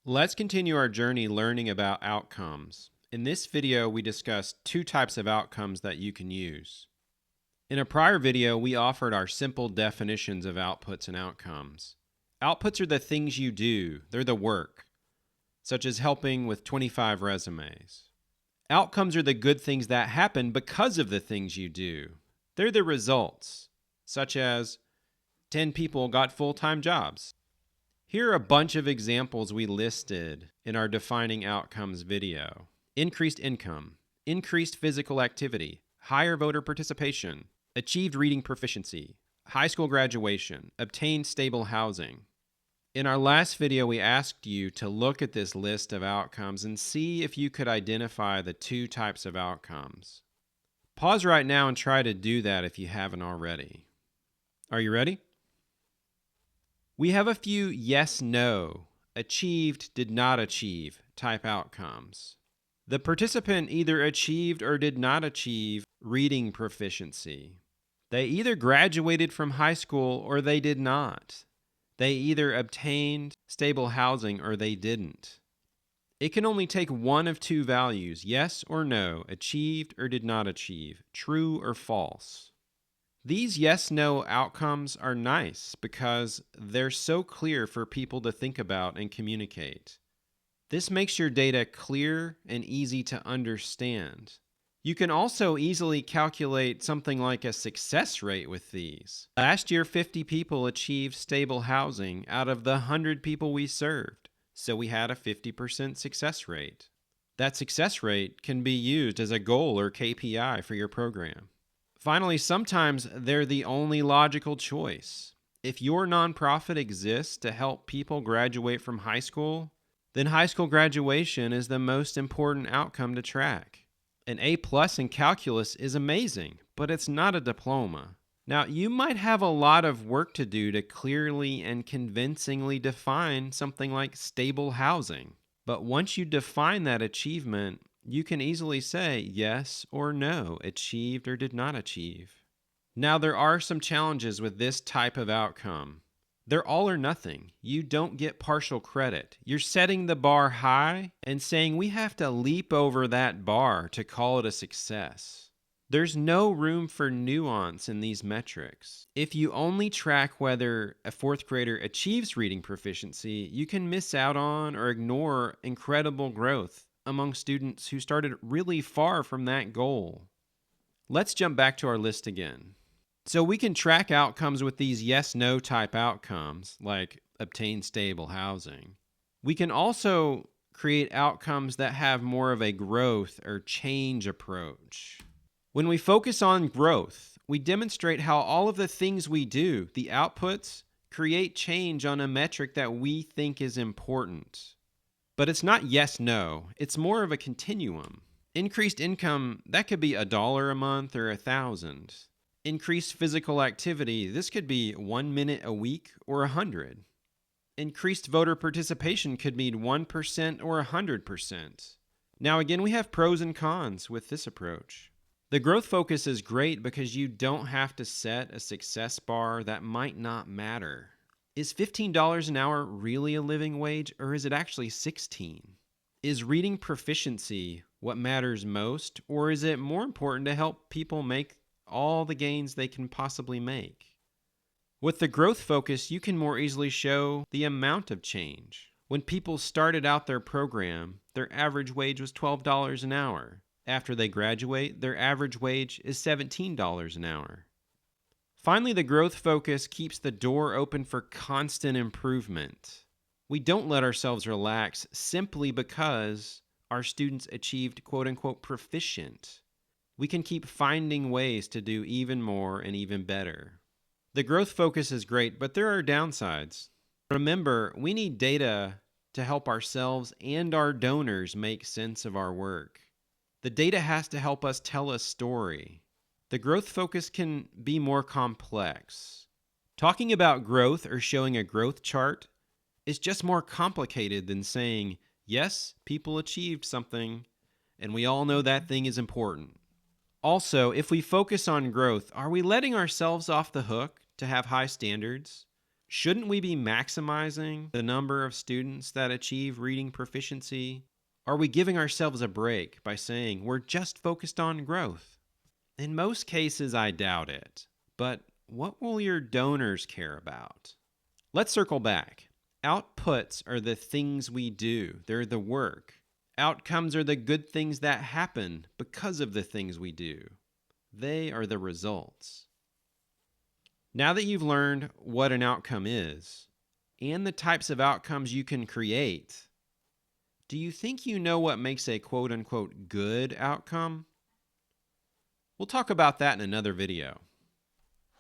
Let's continue our journey learning about outcomes. In this video, we discussed two types of outcomes that you can use. In a prior video, we offered our simple definitions of outputs and outcomes. Outputs are the things you do, they're the work, such as helping with 25 resumes. Outcomes are the good things that happen because of the things you do. They're the results, such as 10 people got full-time jobs. Here are a bunch of examples we listed in our Defining Outcomes video. Increased income, increased physical activity, higher voter participation, achieved reading proficiency, high school graduation, obtained stable housing. In our last video, we asked you to look at this list of outcomes and see if you could identify the two types of outcomes. Pause right now and try to do that if you haven't already. Are you ready? We have a few yes, no, achieved, did not achieve type outcomes. The participant either achieved or did not achieve reading proficiency. They either graduated from high school or they did not. They either obtained stable housing or they didn't. It can only take one of two values, yes or no, achieved or did not achieve, true or false. These yes-no outcomes are nice because they're so clear for people to think about and communicate. This makes your data clear and easy to understand. You can also easily calculate something like a success rate with these. Last year, 50 people achieved stable housing out of the 100 people we served, so we had a 50% success rate. That success rate can be used as a goal or KPI for your program. Finally, sometimes they're the only logical choice. If your nonprofit exists to help people graduate from high school, then high school graduation is the most important outcome to track. An A+ in calculus is amazing, but it's not a diploma. Now, you might have a lot of work to do to clearly and convincingly define something like stable housing. But once you define that achievement, you can easily say yes or no, achieved or did not achieve. Now, there are some challenges with this type of outcome. They're all or nothing. You don't get partial credit. You're setting the bar high and saying we have to leap over that bar to call it a success. There's no room for nuance in these metrics. If you only track whether a fourth grader achieves reading proficiency, you can miss out on or ignore incredible growth among students who started really far from that goal. Let's jump back to our list again. So we can track outcomes with these yes-no type outcomes, like obtain stable housing. We can also create outcomes that have more of a growth or change approach. When we focus on growth, we demonstrate how all of the things we do, the outputs, create change on a metric that we think is important. But it's not yes-no, it's more of a continuum. Increased income, that could be $1 a month or 1,000. Increased physical activity, this could be 1 minute a week or 100. Increased voter participation could mean 1% or 100%. Now again, we have pros and cons with this approach. The growth focus is great because you don't have to set a success bar that might not matter. Is $15 an hour really a living wage, or is it actually $16? Is reading proficiency what matters most, or is it more important to help people make all the gains they can possibly make? With the growth focus, you can more easily show the amount of change. When people started out their program, their average wage was $12 an hour. After they graduate, their average wage is $17 an hour. Finally, the growth focus keeps the door open for constant improvement. We don't let ourselves relax simply because our students achieved quote-unquote proficient. We can keep finding ways to do even more and even better. The growth focus is great, but there are downsides. Remember, we need data to help ourselves and our donors make sense of our work. The data has to help us tell a story. The growth focus can be more complex. Talking about growth or showing a growth chart is just more complicated than saying, yes, people achieved something, and we all know that thing is important. Also, if we focus on growth, are we letting ourselves off the hook to have high standards? Shouldn't we be maximizing the number of students that achieve reading proficiency? Are we giving ourselves a break by saying we're just focused on growth? In most cases, I doubt it. But what will your donors care about? Let's circle back. Outputs are the things we do, they're the work. Outcomes are the good things that happen because of the things we do. They are the results. Now that you've learned what an outcome is and the types of outcomes you can create, do you think you know what makes a quote-unquote good outcome? We'll talk about that in another video.